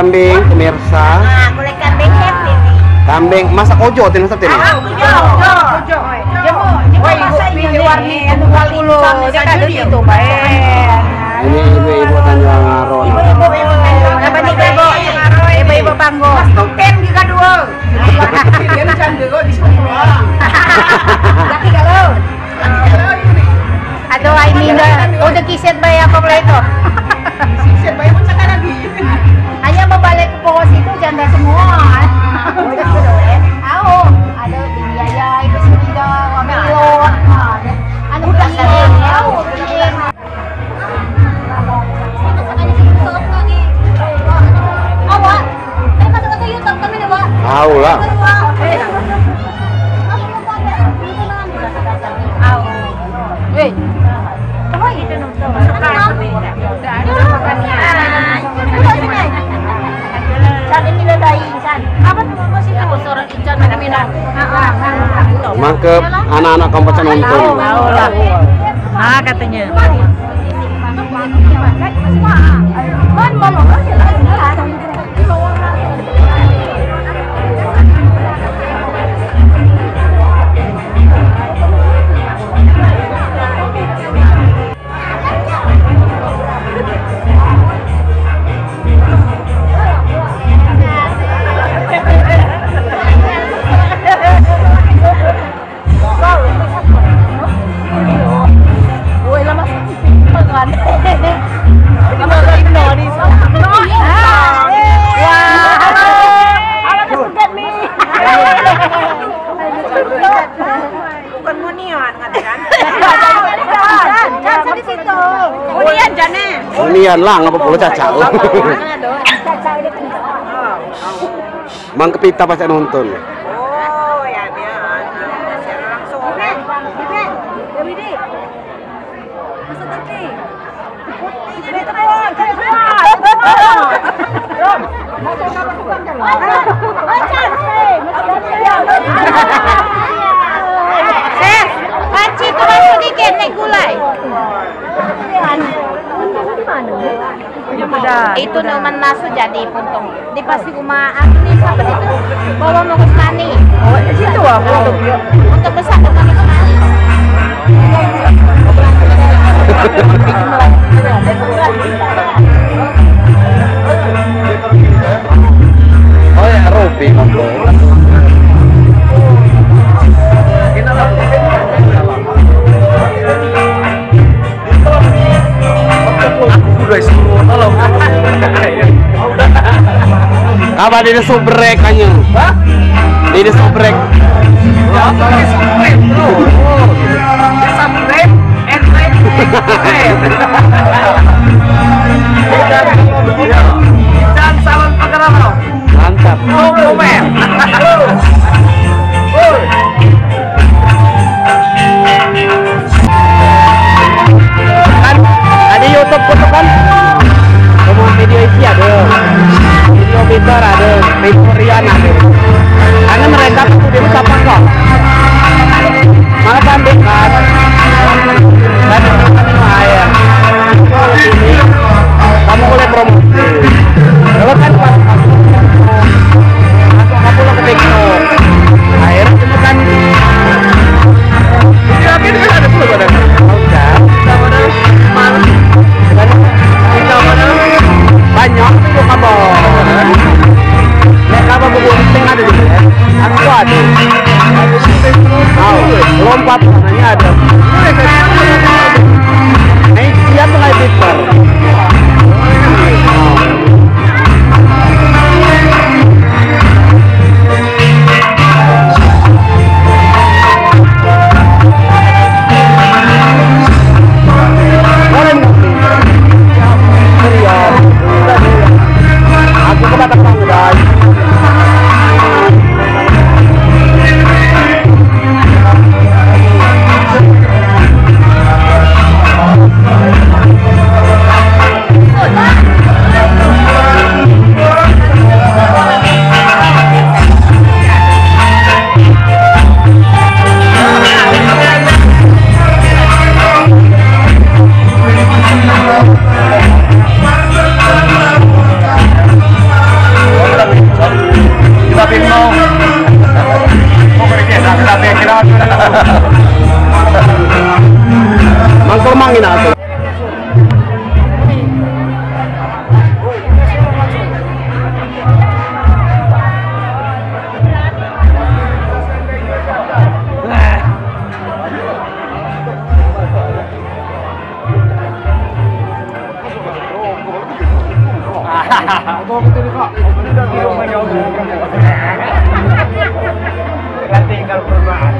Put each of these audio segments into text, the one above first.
kambing pemirsa. Nah, gulai kambing happy nih. Kambing masak ojo tin masak tin. Ojo. Warni anu walulo jadi itu bae. Ini ibu-ibu Tanjung Aron. Apa nih ibu Panggo. Mas Tuken juga dua. Dia cantik kok di sini. Laki galau. Aduh ini udah kiset bae apa mulai itu. Kiset bae pun sekarang lagi. Hanya mau balik ke pos itu janda semua. Udah sudah tahu. Ada biaya itu sudah wamelon. Anu kasih tahu. Tahu lah. Mangkep anak-anak kampus nonton. Tahu lah. Nah katanya. Unian lah ngapa perlu cacal. Mang kepita pas nonton. Oh ya dia secara langsung. Widi. Masa tadi. Ini panci turun sedikit naik gulai. Itu numan nasu jadi puntung di pasti rumah asli sampai itu bawa mau kesani. Oh di situ untuk besar kemana kemana. Oh ya Robi ngomong. Apa di subrek kanya? Hah? Di subrek. Ya, di subrek bro. Di subrek and dan salon penggerak. Mantap. Oh, komen. Kan ada YouTube foto kan? Kamu video isi ada. Video Peter ada, Victorian ada. Karena mereka tuh dia siapa kok? Malah kambing kan? Dan ayah. Ini kamu boleh promosi. Kalau kan pas kamu lo ke TikTok. Akhirnya cuma kan. Tapi ini kan ada pula pada. Udah. Sama malam. Banyak tuh kabar. Nek kabar berbunting ada di sini. Aku ada. Lompat namanya ada. Naik dia tuh naik Peter. Aku kedatang guys. tinggal perumahan.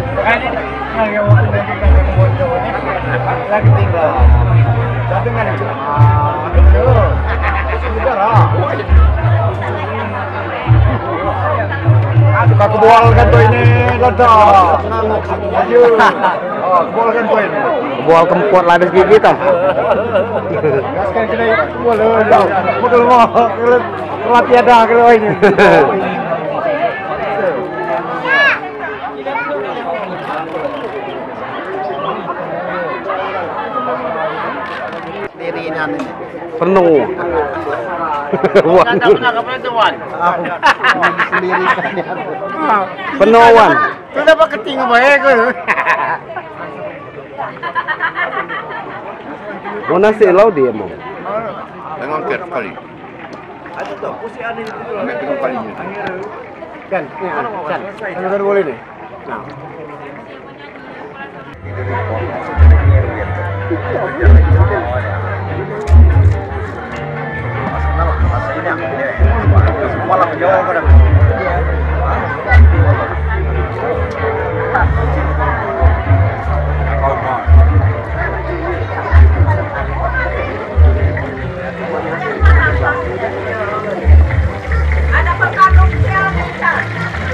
Lagi tinggal. Satu kan itu. Suka kebual kan tuh ini ledak. Ayo. Oh, kebual kan tuh ini. Kebual kempot lah ada gigit ah. Gaskan kena kebual. Betul mau. Kalau tiada kalau ini. Penuh. Wan. Penuh wan. Itu dapat keting baik ke? Mau nasi laut dia mau. Dengan ket kali. Ada tuh, pusing ada itu. Dengan kalinya. Kan, kan. Kan boleh nih.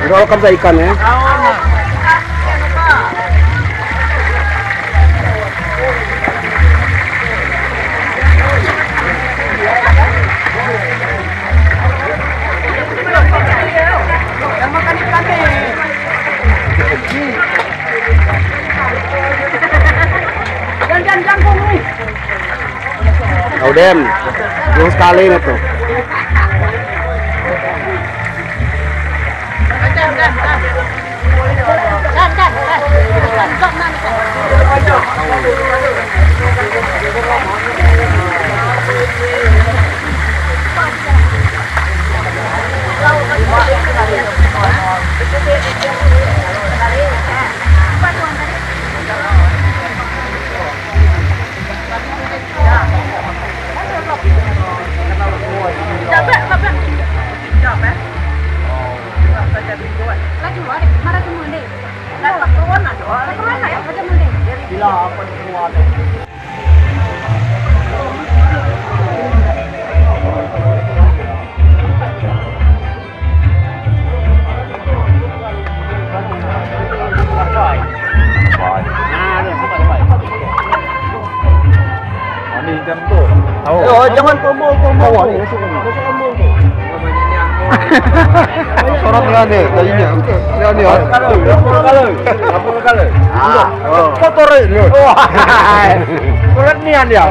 Kalau kerja ikan ya. Yang makan ikan nih. Jangan jangkung nih. Oh dem, belum sekali nih tuh. Oh, jangan tombol. Sorotnya nih, tadinya. Lihat nih. Kalau. Kotor ini. Kulit nian dia.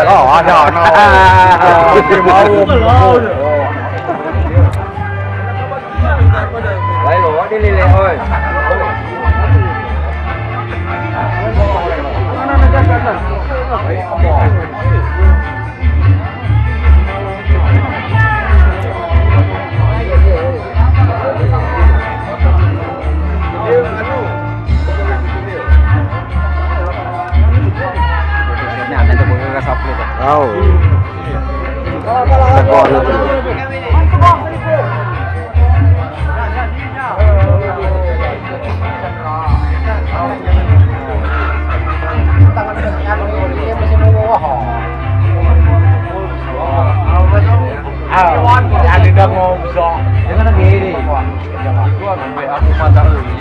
Oh, ada. Mau. Lấy lúa đi lì ơi. Tahu. Sekor itu. Ada dah mau besok. Jangan lagi ini. Gua sampai aku pasar itu.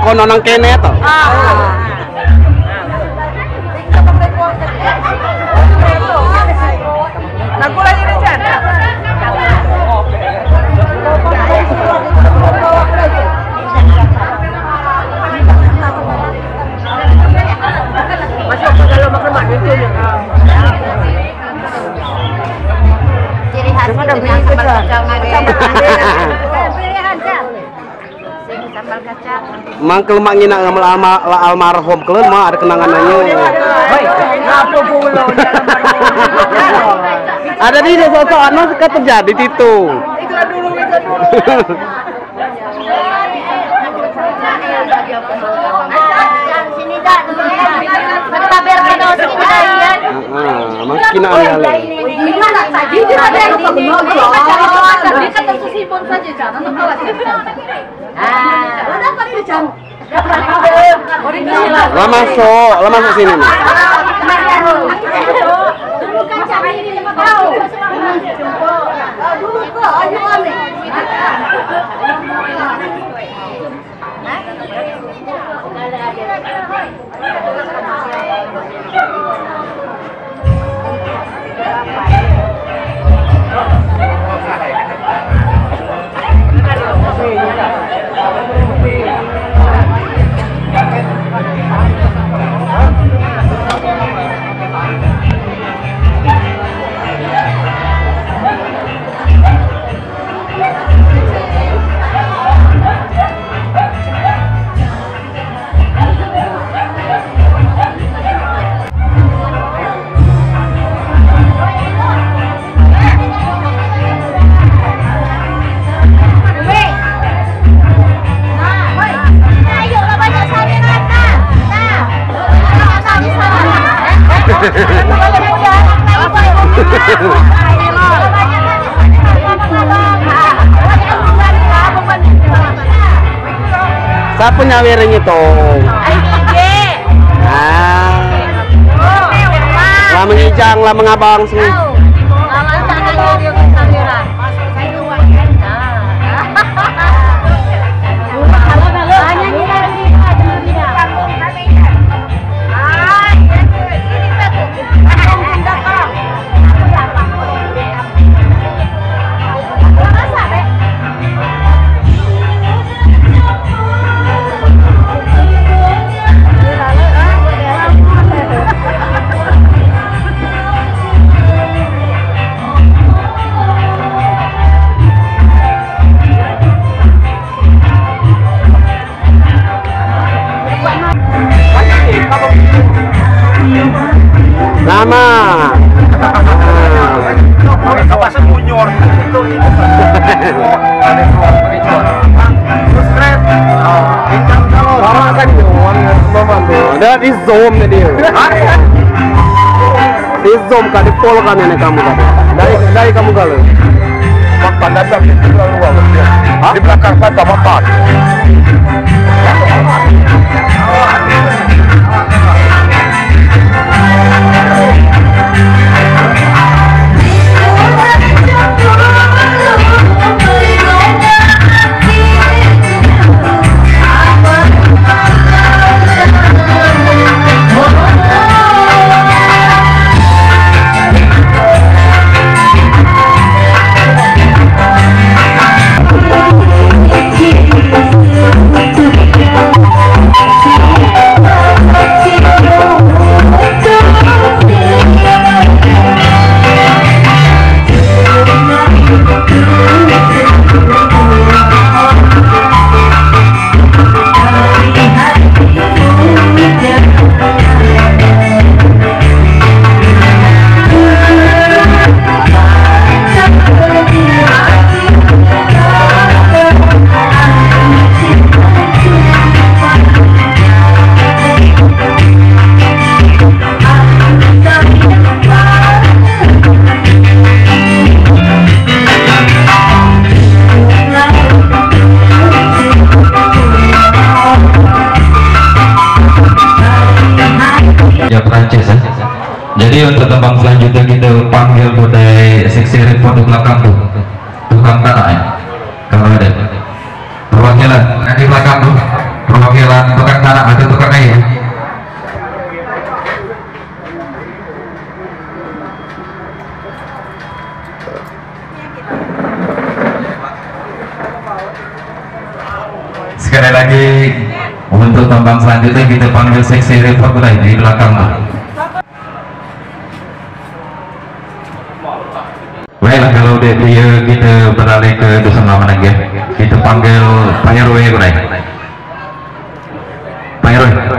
kono nang kene to. Naku lagi nih Chan. Masuk ke dalam makan itu ya. Ciri khas dengan sambal kacang pilihan Chan. Sing sambal kacang. Mang kelemak ngina almarhum keleun mah ada kenanganannya. Ngapa pulau Ada di sosok anu suka terjadi itu. Itu dulu. Sini dah dulu ya. Kita biar kita sini dah ya. Makin aneh. Gimana tadi kita ada yang dia kata susipon saja jangan khawatir. Udah kali di jam. Lama masuk sini nih. Dulu kan cara ini 5 tahun. Dulu kok ayo ane. Siapa nyawiring itu? Lah mengijang, lah mengabang sih. Lama. Kapasan munyor itu. Ada terus keren. Lama kan ada di zoom nih dia. Di zoom kan di pol kan ini kamu kan. Dari kamu kalau. Makan datang di luar. Di belakang mata makan. Jadi untuk tembang selanjutnya kita panggil budaya seksi repot di belakang tuh, tukang tanah ya. Kalau ada perwakilan di belakang tuh, perwakilan tukang tanah atau tukang kayu. Sekali lagi untuk tambang selanjutnya kita panggil seksi report di belakang. Baiklah, kalau dia kita beralih ke dusun lama lagi ya. Kita panggil Pak RW Kurai. Pak RW.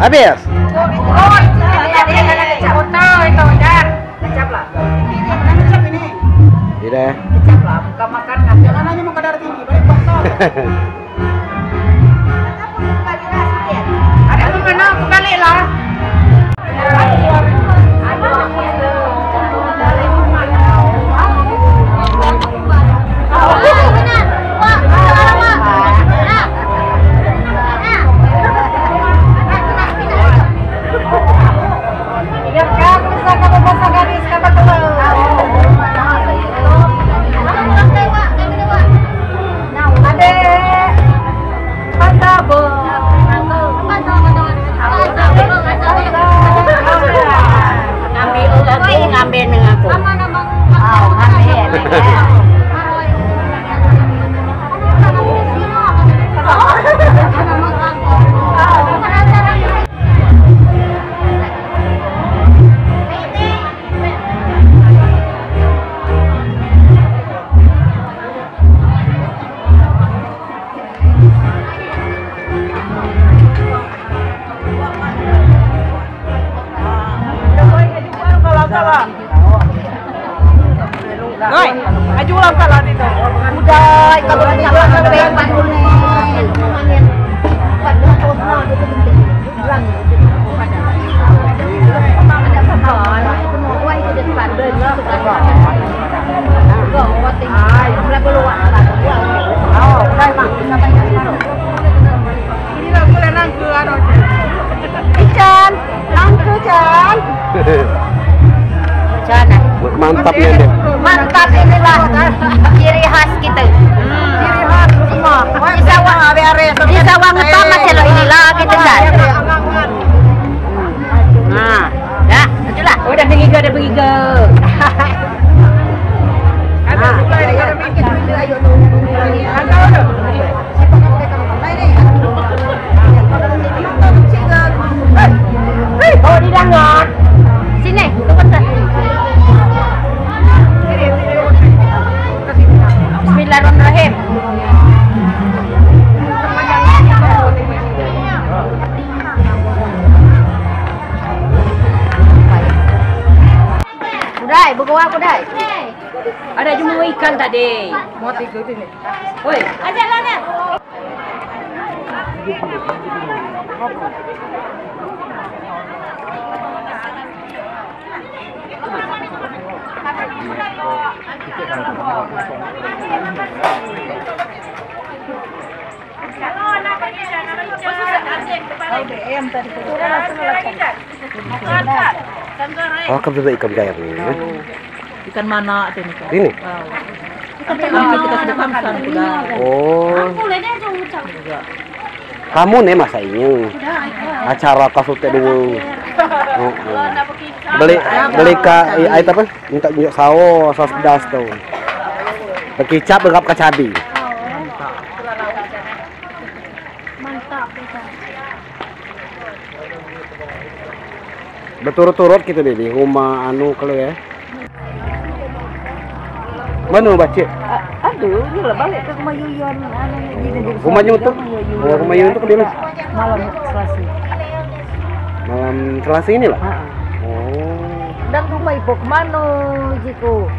Habis. Tidak. Rồi, aju ulang kalah itu. Udah, kalau kita sampai Mantap ya deh. Mantap, inilah ciri khas kita. Ciri khas semua. Di sawah ngetop masih lo inilah kita kan. Nah, ya, itulah. Udah pergi ke, Oh, di dangot. Sini, sebentar. Bismillahirrahmanirrahim. Udah, bawa aku dah. Ada cuma ikan tadi. Mau tiga ini. Woi, Ajak lah kan. Oh, kamu juga ikan gair nih. ikan mana itu nih? Ini. Ikan kita sudah pangsan sudah. Oh. Kamu nih masa ini. acara kasute dulu. Beli apa? Minta minyak saus pedas tuh. Kecap dengan cabai. Berturut-turut gitu deh di rumah anu kalau ya. Mana baca? Aduh, ini lah balik ke rumah Yuyun. Rumahnya untuk? Oh, rumah Yuyun untuk kemana? Malam Selasa. Malam Selasa ini lah. Oh. Dan rumah ibu kemana, Jiko?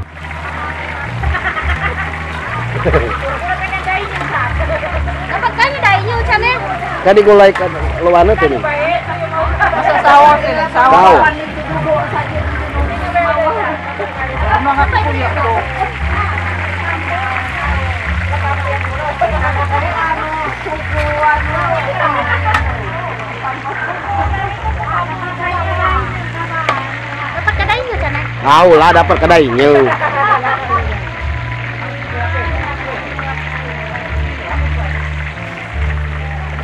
Dapat kami dainya ucapnya. Kan digulai ke luar tuh nih. Masa sawah ini, Tahu. Dapat kedainya ucapnya. Tahu lah dapat kedainya.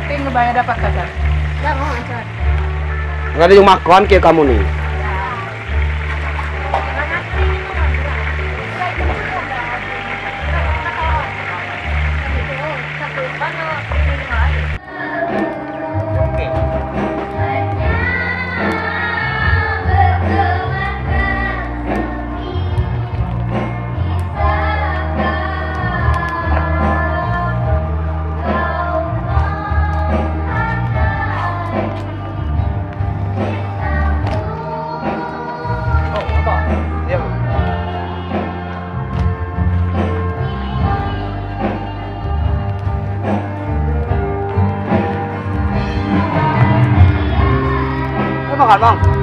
tinggal banyak dapat kasar. Jangan ucap. Nggak ada yang makan kayak kamu nih. Makan bang.